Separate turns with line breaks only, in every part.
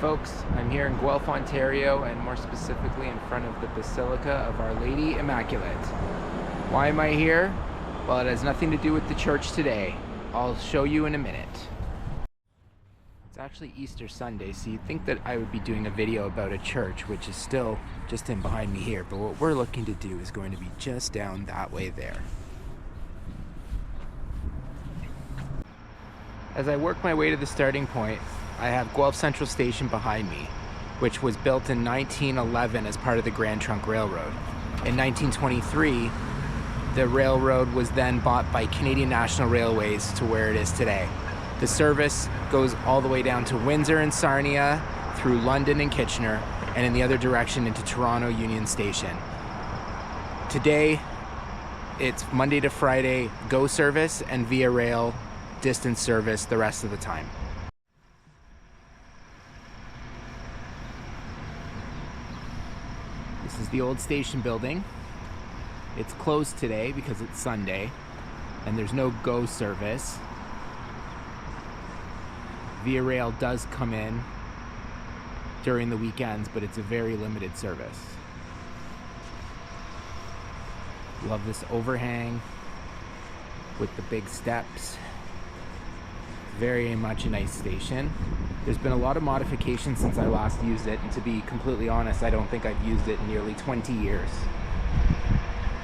folks, I'm here in Guelph, Ontario, and more specifically in front of the Basilica of Our Lady Immaculate. Why am I here? Well, it has nothing to do with the church today. I'll show you in a minute. It's actually Easter Sunday, so you'd think that I would be doing a video about a church, which is still just in behind me here, but what we're looking to do is going to be just down that way there. As I work my way to the starting point, I have Guelph Central Station behind me, which was built in 1911 as part of the Grand Trunk Railroad. In 1923, the railroad was then bought by Canadian National Railways to where it is today. The service goes all the way down to Windsor and Sarnia, through London and Kitchener, and in the other direction into Toronto Union Station. Today, it's Monday to Friday GO service and Via Rail distance service the rest of the time. This is the old station building. It's closed today because it's Sunday and there's no GO service. Via Rail does come in during the weekends, but it's a very limited service. Love this overhang with the big steps. Very much a nice station. There's been a lot of modifications since I last used it, and to be completely honest, I don't think I've used it in nearly 20 years.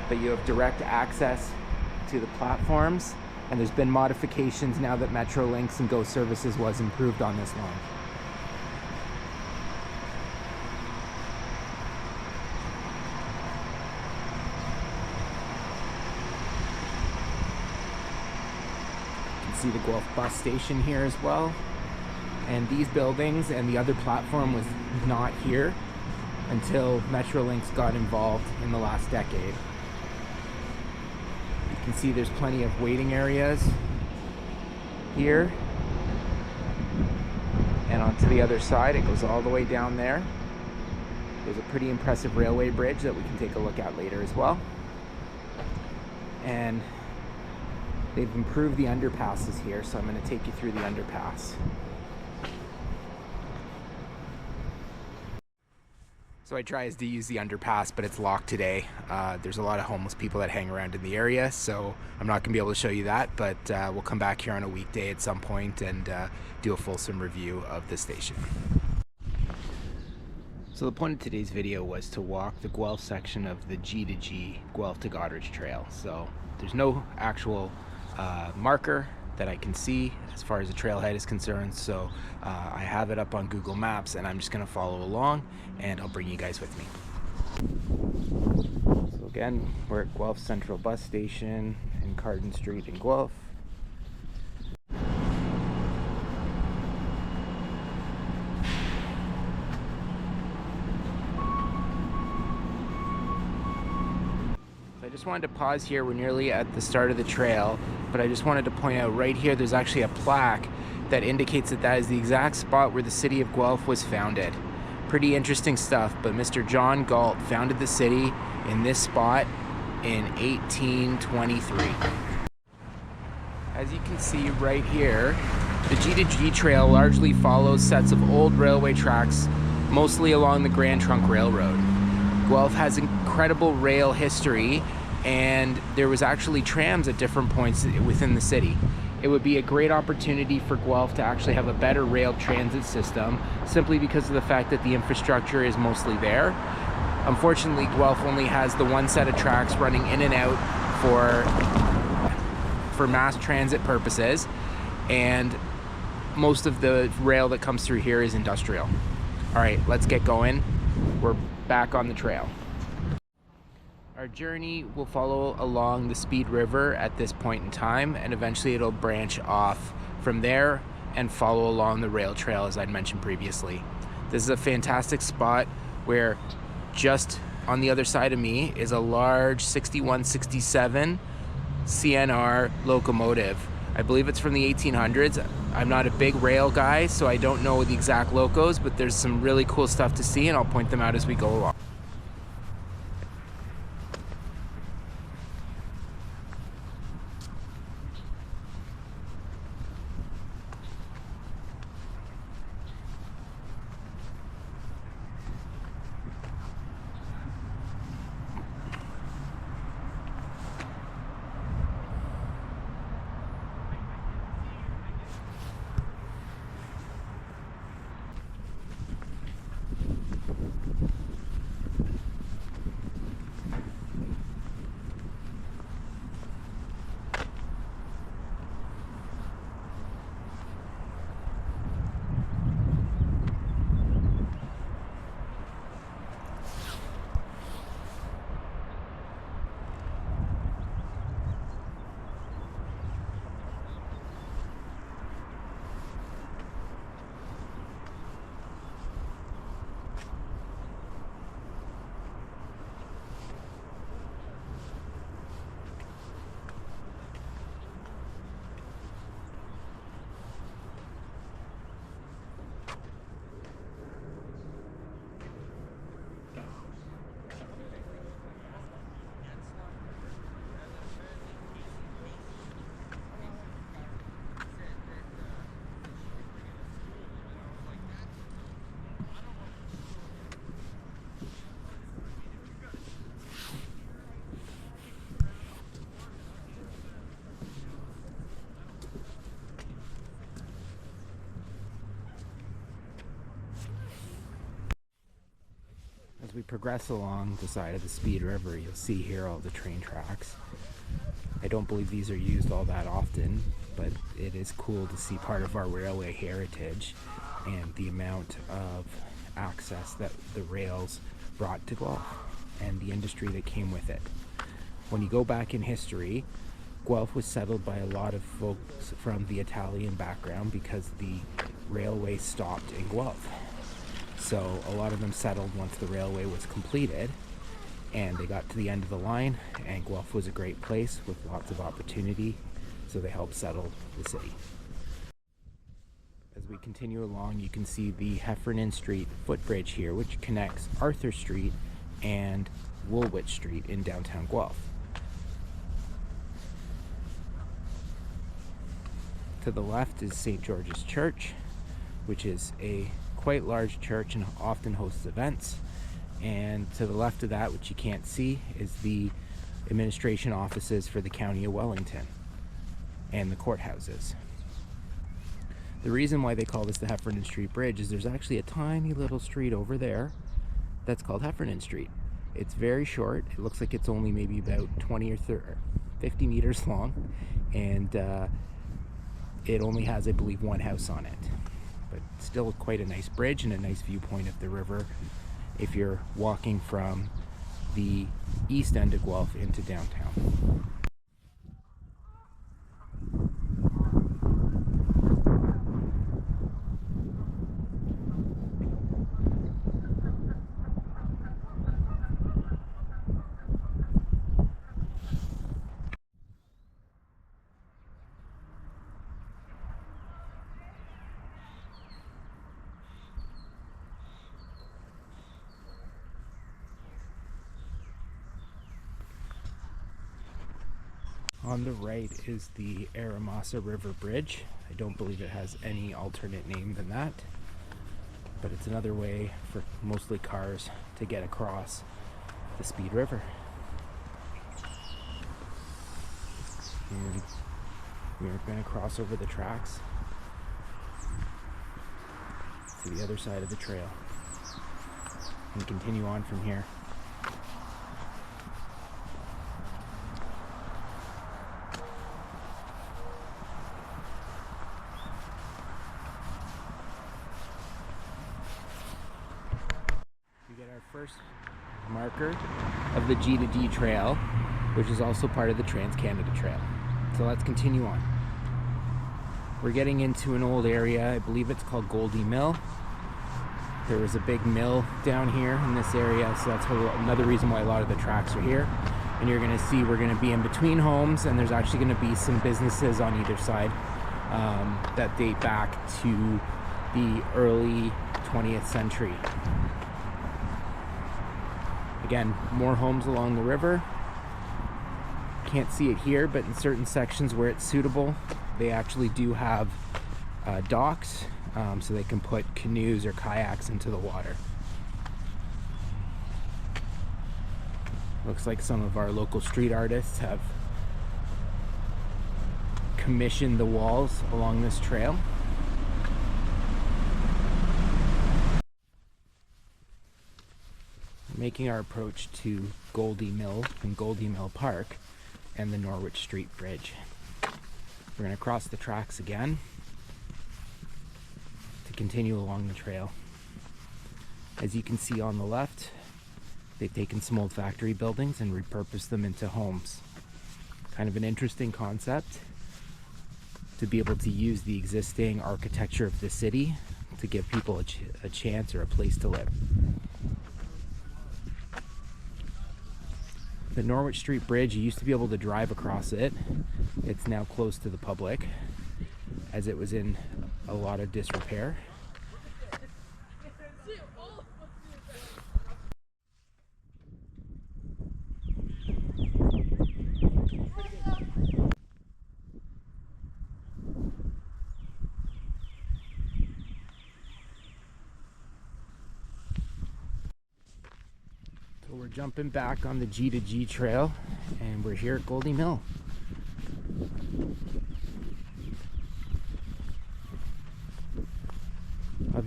But you have direct access to the platforms, and there's been modifications now that Metrolinx and GO Services was improved on this line. See the Guelph bus station here as well, and these buildings and the other platform was not here until Metrolinx got involved in the last decade. You can see there's plenty of waiting areas here, and onto the other side it goes all the way down there. There's a pretty impressive railway bridge that we can take a look at later as well, and they've improved the underpasses here, so I'm going to take you through the underpass. So I tried to use the underpass, but it's locked today. There's a lot of homeless people that hang around in the area, so I'm not going to be able to show you that, but we'll come back here on a weekday at some point and do a fulsome review of the station. So the point of today's video was to walk the Guelph section of the G2G Guelph to Goderich Trail. So there's no actual marker that I can see as far as the trailhead is concerned, so I have it up on Google Maps and I'm just going to follow along and I'll bring you guys with me. So again, we're at Guelph Central Bus Station in Carden Street in Guelph. I just wanted to pause here. We're nearly at the start of the trail, but I just wanted to point out right here there's actually a plaque that indicates that that is the exact spot where the city of Guelph was founded. Pretty interesting stuff, but Mr. John Galt founded the city in this spot in 1823. As you can see right here, the G2G Trail largely follows sets of old railway tracks, mostly along the Grand Trunk Railroad. Guelph has incredible rail history, and there was actually trams at different points within the city. It would be a great opportunity for Guelph to actually have a better rail transit system, simply because of the fact that the infrastructure is mostly there. Unfortunately, Guelph only has the one set of tracks running in and out for mass transit purposes, and most of the rail that comes through here is industrial. All right, let's get going. We're back on the trail. Our journey will follow along the Speed River at this point in time, and eventually it'll branch off from there and follow along the rail trail as I'd mentioned previously. This is a fantastic spot where just on the other side of me is a large 6167 CNR locomotive. I believe it's from the 1800s. I'm not a big rail guy, so I don't know the exact locos, but there's some really cool stuff to see, and I'll point them out as we go along. As we progress along the side of the Speed River, you'll see here all the train tracks. I don't believe these are used all that often, but it is cool to see part of our railway heritage and the amount of access that the rails brought to Guelph and the industry that came with it. When you go back in history, Guelph was settled by a lot of folks from the Italian background because the railway stopped in Guelph. So a lot of them settled once the railway was completed, and they got to the end of the line, and Guelph was a great place with lots of opportunity, so they helped settle the city. As we continue along, you can see the Heffernan Street footbridge here, which connects Arthur Street and Woolwich Street in downtown Guelph. To the left is St. George's Church, which is a quite large church and often hosts events. And to the left of that, which you can't see, is the administration offices for the County of Wellington and the courthouses. The reason why they call this the Heffernan Street Bridge is there's actually a tiny little street over there that's called Heffernan Street. It's very short. It looks like it's only maybe about 20 or 30, 50 meters long, and it only has, I believe, one house on it. But still quite a nice bridge and a nice viewpoint of the river if you're walking from the east end of Guelph into downtown. On the right is the Aramasa River Bridge. I don't believe it has any alternate name than that, but it's another way for mostly cars to get across the Speed River. And we are going to cross over the tracks to the other side of the trail and continue on from here. First marker of the G2G Trail, which is also part of the Trans-Canada Trail. So let's continue on. We're getting into an old area. I believe it's called Goldie Mill. There was a big mill down here in this area, so that's another reason why a lot of the tracks are here. And you're going to see we're going to be in between homes, and there's actually going to be some businesses on either side that date back to the early 20th century. Again, more homes along the river. Can't see it here, but in certain sections where it's suitable, they actually do have docks, so they can put canoes or kayaks into the water. Looks like some of our local street artists have commissioned the walls along this trail. Making our approach to Goldie Mill and Goldie Mill Park and the Norwich Street Bridge. We're going to cross the tracks again to continue along the trail. As you can see on the left, they've taken some old factory buildings and repurposed them into homes. Kind of an interesting concept to be able to use the existing architecture of the city to give people a chance or a place to live. The Norwich Street Bridge, you used to be able to drive across it. It's now closed to the public as it was in a lot of disrepair. So we're jumping back on the G2G Trail, and we're here at Goldie Mill.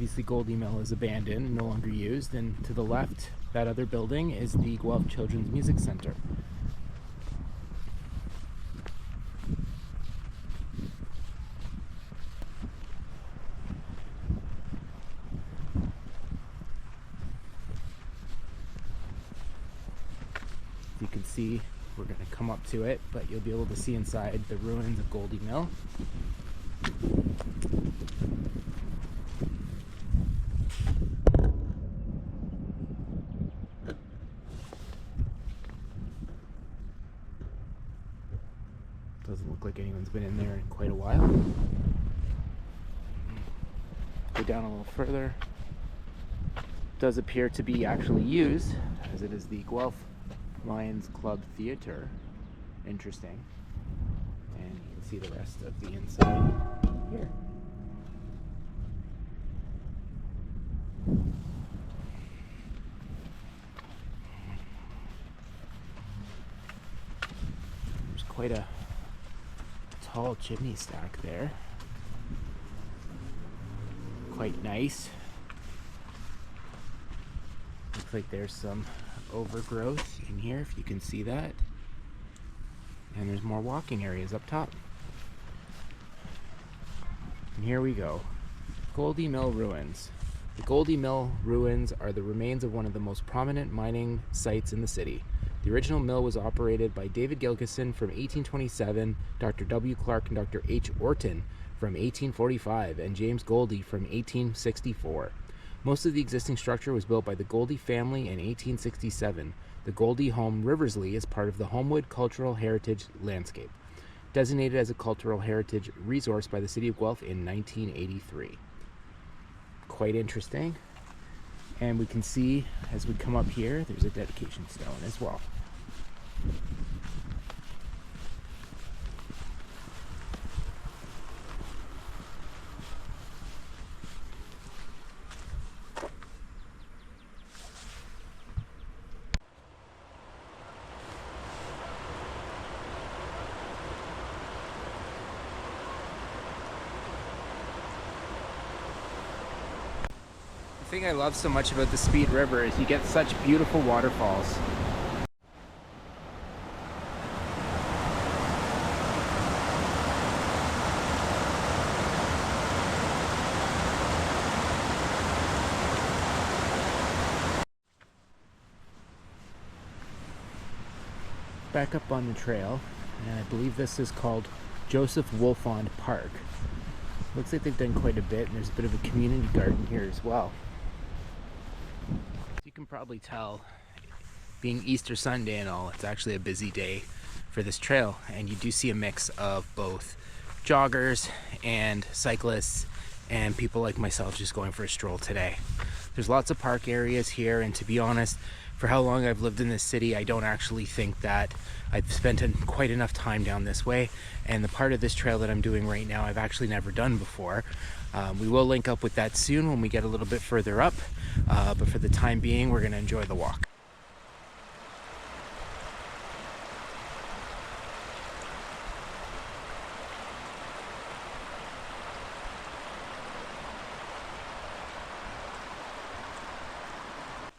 Obviously Goldie Mill is abandoned and no longer used, and to the left, that other building is the Guelph Children's Music Center. As you can see, we're going to come up to it, but you'll be able to see inside the ruins of Goldie Mill. Doesn't look like anyone's been in there in quite a while. Go down a little further. Does appear to be actually used, as it is the Guelph Lions Club Theater. Interesting. And you can see the rest of the inside here. There's quite a tall chimney stack there. Quite nice. Looks like there's some overgrowth in here, if you can see that. And there's more walking areas up top. And here we go. Goldie Mill ruins. The Goldie Mill ruins are the remains of one of the most prominent mining sites in the city. The original mill was operated by David Gilkison from 1827, Dr. W. Clark and Dr. H. Orton from 1845, and James Goldie from 1864. Most of the existing structure was built by the Goldie family in 1867. The Goldie home Riversley is part of the Homewood Cultural Heritage Landscape, designated as a cultural heritage resource by the city of Guelph in 1983. Quite interesting. And we can see as we come up here, there's a dedication stone as well. The thing I love so much about the Speed River is you get such beautiful waterfalls. Back up on the trail, and I believe this is called Joseph Wolfond Park. Looks like they've done quite a bit, and there's a bit of a community garden here as well. You can probably tell, being Easter Sunday and all, it's actually a busy day for this trail, and you do see a mix of both joggers and cyclists and people like myself just going for a stroll today. There's lots of park areas here, and to be honest, for how long I've lived in this city, I don't actually think that I've spent quite enough time down this way, and the part of this trail that I'm doing right now I've actually never done before. We will link up with that soon when we get a little bit further up, but for the time being we're going to enjoy the walk.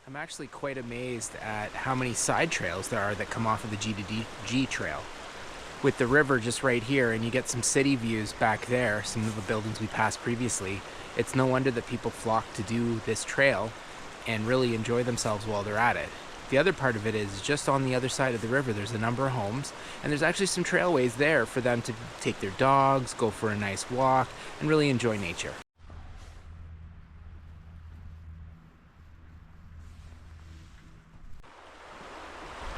I'm actually quite amazed at how many side trails there are that come off of the G2G Trail. With the river just right here, and you get some city views back there, some of the buildings we passed previously, it's no wonder that people flock to do this trail and really enjoy themselves while they're at it. The other part of it is just on the other side of the river there's a number of homes, and there's actually some trailways there for them to take their dogs, go for a nice walk, and really enjoy nature.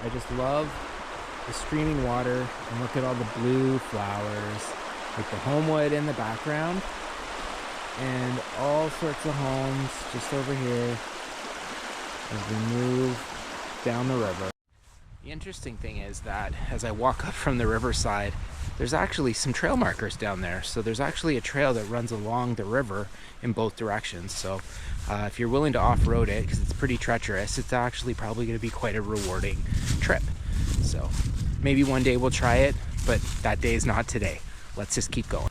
I just love the streaming water, and look at all the blue flowers with the Homewood in the background, and all sorts of homes just over here as we move down the river. The interesting thing is that as I walk up from the riverside, there's actually some trail markers down there. So there's actually a trail that runs along the river in both directions. So if you're willing to off-road it, because it's pretty treacherous, it's actually probably going to be quite a rewarding trip. So maybe one day we'll try it, but that day is not today. Let's just keep going.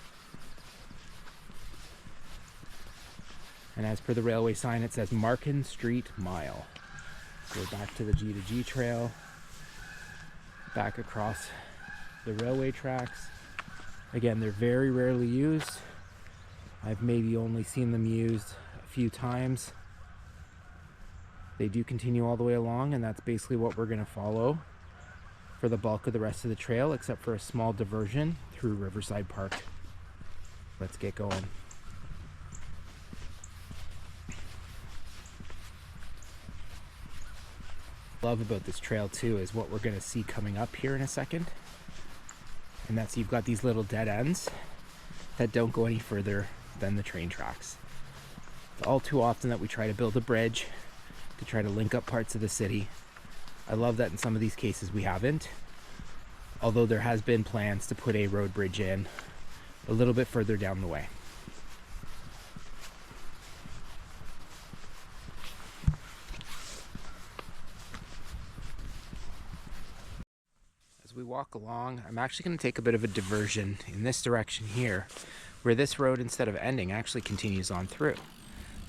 And as per the railway sign, it says Markin Street Mile. We're back to the G2G Trail, back across the railway tracks. Again, they're very rarely used. I've maybe only seen them used a few times. They do continue all the way along, and that's basically what we're going to follow for the bulk of the rest of the trail, except for a small diversion through Riverside Park. Let's get going. Love about this trail too is what we're going to see coming up here in a second, and that's you've got these little dead ends that don't go any further than the train tracks. It's all too often that we try to build a bridge to try to link up parts of the city. I love that in some of these cases we haven't, although there has been plans to put a road bridge in a little bit further down the way. We walk along, I'm actually going to take a bit of a diversion in this direction here, where this road, instead of ending, actually continues on through.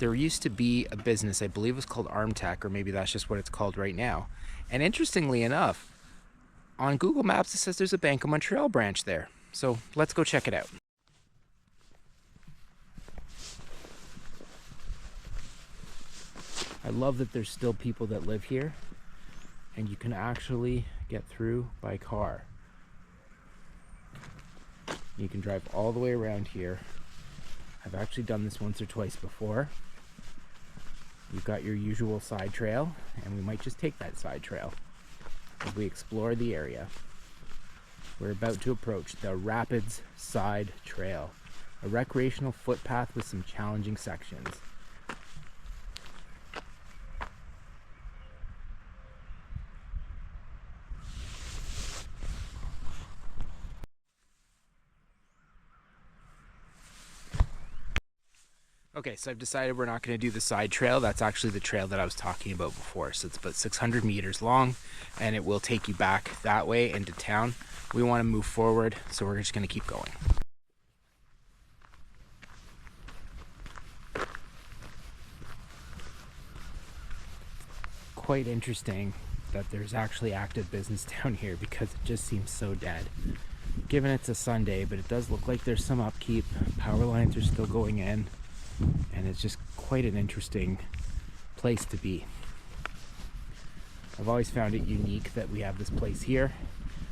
There used to be a business, I believe it was called Armtech, or maybe that's just what it's called right now. And interestingly enough, on Google Maps it says there's a Bank of Montreal branch there. So let's go check it out. I love that there's still people that live here, and you can actually get through by car. You can drive all the way around here. I've actually done this once or twice before. You've got your usual side trail, and we might just take that side trail as we explore the area. We're about to approach the Rapids Side Trail, a recreational footpath with some challenging sections. Okay, so I've decided we're not going to do the side trail. That's actually the trail that I was talking about before. So it's about 600 meters long, and it will take you back that way into town. We want to move forward, so we're just going to keep going. Quite interesting that there's actually active business down here, because it just seems so dead. Given it's a Sunday, but it does look like there's some upkeep. Power lines are still going in. And it's just quite an interesting place to be. I've always found it unique that we have this place here,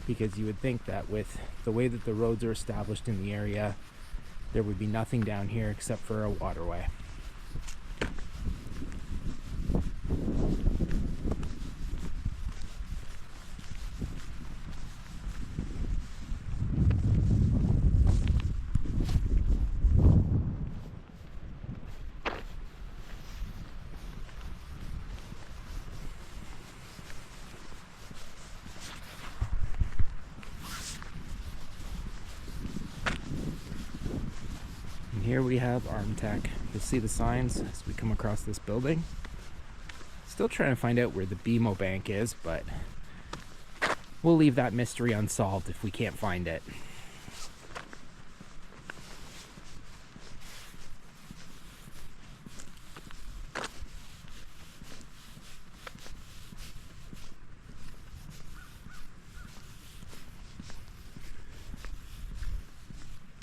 because you would think that with the way that the roads are established in the area, there would be nothing down here except for a waterway. Here we have Armtech. You'll see the signs as we come across this building. Still trying to find out where the BMO Bank is, but we'll leave that mystery unsolved if we can't find it.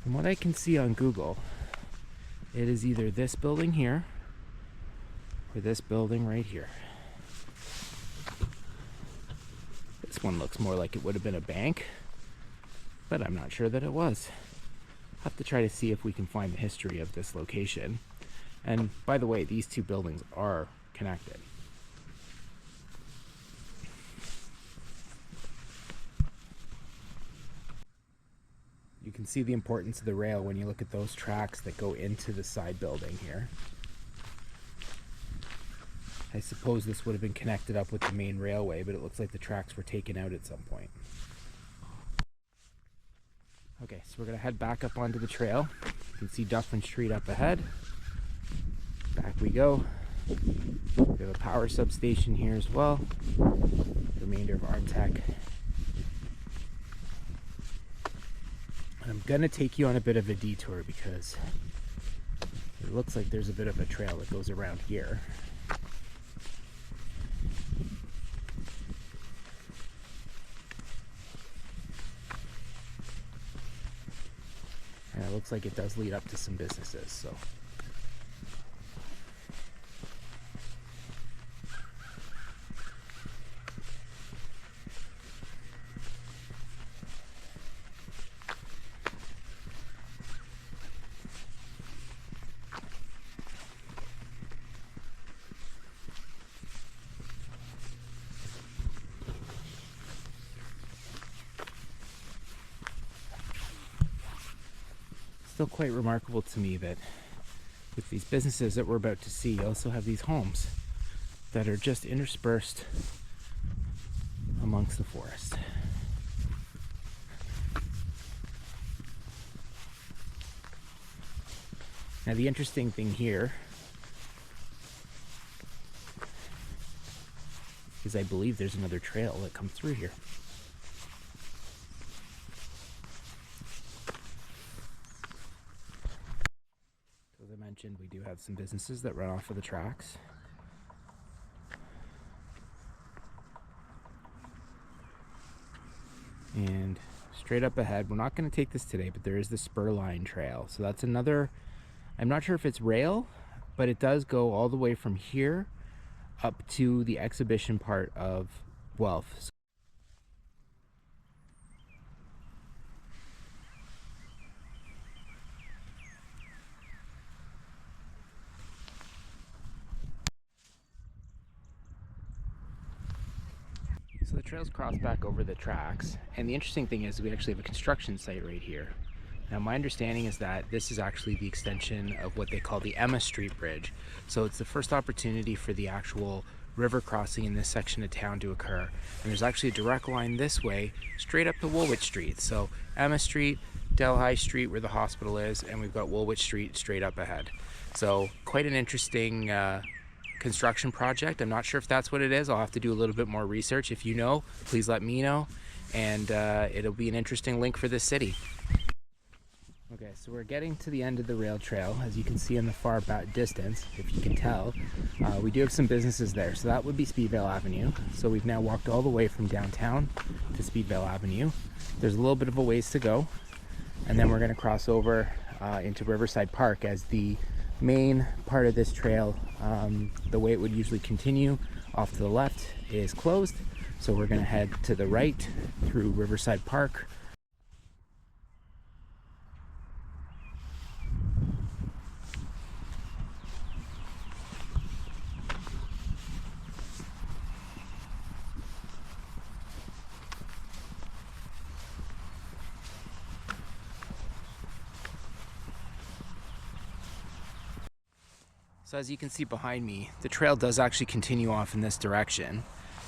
From what I can see on Google, it is either this building here or this building right here. This one looks more like it would have been a bank, but I'm not sure that it was. I'll have to try to see if we can find the history of this location. And by the way, these two buildings are connected. You can see the importance of the rail when you look at those tracks that go into the side building here. I suppose this would have been connected up with the main railway, but it looks like the tracks were taken out at some point. Okay, so we're going to head back up onto the trail. You can see Dufferin Street up ahead. Back we go. We have a power substation here as well. The remainder of Armtech. I'm gonna take you on a bit of a detour because It looks like there's a bit of a trail that goes around here. And it looks like it does lead up to some businesses, so. Still quite remarkable to me that with these businesses that we're about to see, you also have these homes that are just interspersed amongst the forest. Now the interesting thing here is I believe there's another trail that comes through here. As I mentioned, we do have some businesses that run off of the tracks. And straight up ahead, we're not going to take this today, but there is the Spur Line Trail. So that's another, I'm not sure if it's rail, but it does go all the way from here up to the exhibition part of Guelph. So the trails cross back over the tracks, and the interesting thing is we actually have a construction site right here. Now my understanding is that this is actually the extension of what they call the Emma Street Bridge. So it's the first opportunity for the actual river crossing in this section of town to occur. And there's actually a direct line this way, straight up to Woolwich Street. So Emma Street, Delhi Street where the hospital is, and we've got Woolwich Street straight up ahead. So quite an interesting construction project. I'm not sure if that's what it is. I'll have to do a little bit more research. If you know, please let me know, and it'll be an interesting link for this city. Okay, so we're getting to the end of the rail trail. As you can see in the far back distance, if you can tell, we do have some businesses there. So that would be Speedvale Avenue. So we've now walked all the way from downtown to Speedvale Avenue. There's a little bit of a ways to go, and then we're going to cross over into Riverside Park as the main part of this trail. The way it would usually continue off to the left is closed, so we're going to head to the right through Riverside Park. So as you can see behind me, the trail does actually continue off in this direction.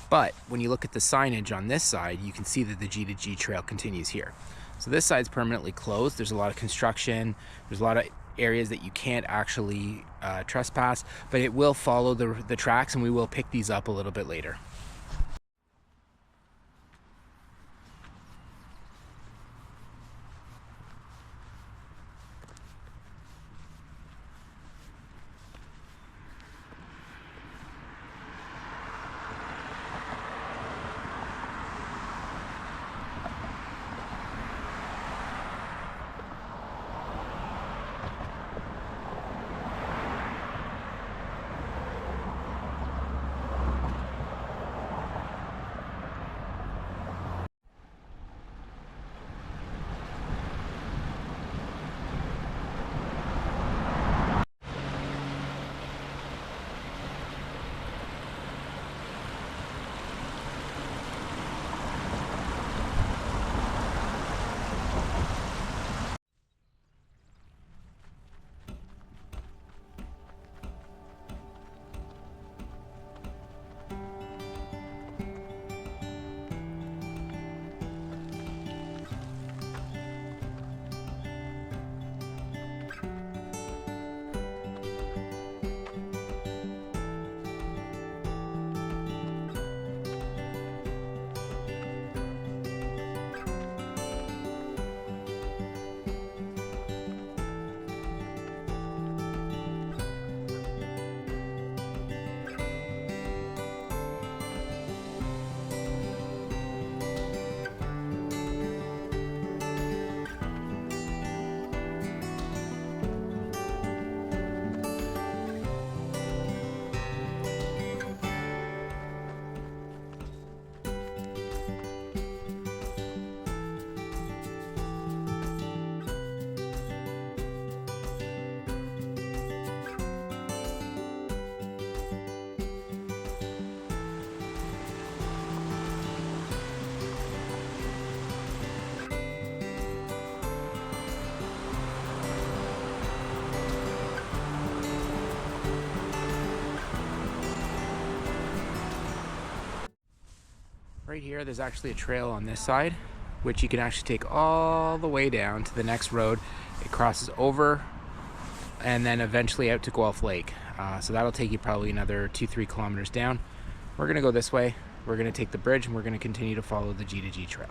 But when you look at the signage on this side, you can see that the G2G Trail continues here. So this side's permanently closed. There's a lot of construction. There's a lot of areas that you can't actually trespass, but it will follow the tracks, and we will pick these up a little bit later. Right here, there's actually a trail on this side, which you can actually take all the way down to the next road. It crosses over and then eventually out to Guelph Lake. So that'll take you probably another 2-3 kilometers down. We're gonna go this way. We're gonna take the bridge and we're gonna continue to follow the G2G Trail.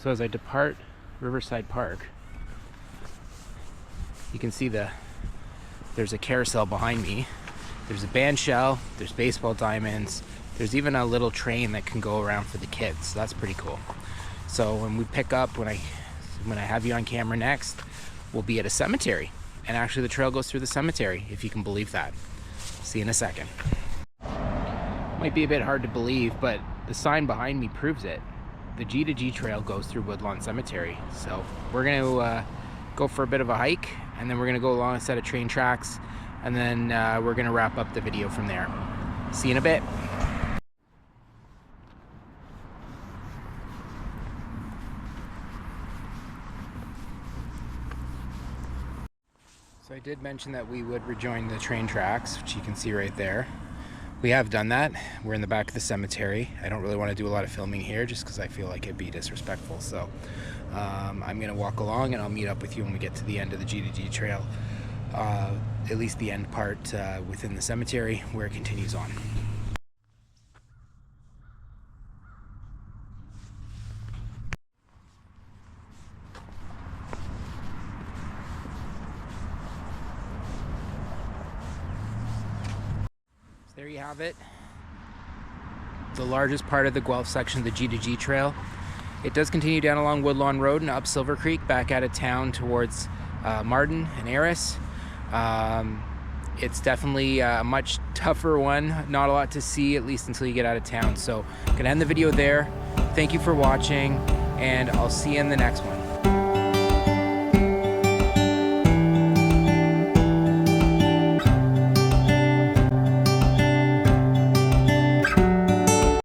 So as I depart Riverside Park, you can see there's a carousel behind me. There's a band shell, there's baseball diamonds, there's even a little train that can go around for the kids. So that's pretty cool. So when we pick up, when I have you on camera next, we'll be at a cemetery. And actually the trail goes through the cemetery, if you can believe that. See you in a second. Might be a bit hard to believe, but the sign behind me proves it. The G2G Trail goes through Woodlawn Cemetery. So we're gonna go for a bit of a hike, and then we're gonna go along a set of train tracks, and then we're gonna wrap up the video from there. See you in a bit. So I did mention that we would rejoin the train tracks, which you can see right there. We have done that. We're in the back of the cemetery. I don't really want to do a lot of filming here just because I feel like it'd be disrespectful. So I'm gonna walk along and I'll meet up with you when we get to the end of the G2G Trail, at least the end part within the cemetery where it continues on. There you have it. The largest part of the Guelph section of the G2G Trail. It does continue down along Woodlawn Road and up Silver Creek back out of town towards Martin and Aris. It's definitely a much tougher one. Not a lot to see, at least until you get out of town. So I'm gonna end the video there. Thank you for watching, and I'll see you in the next one.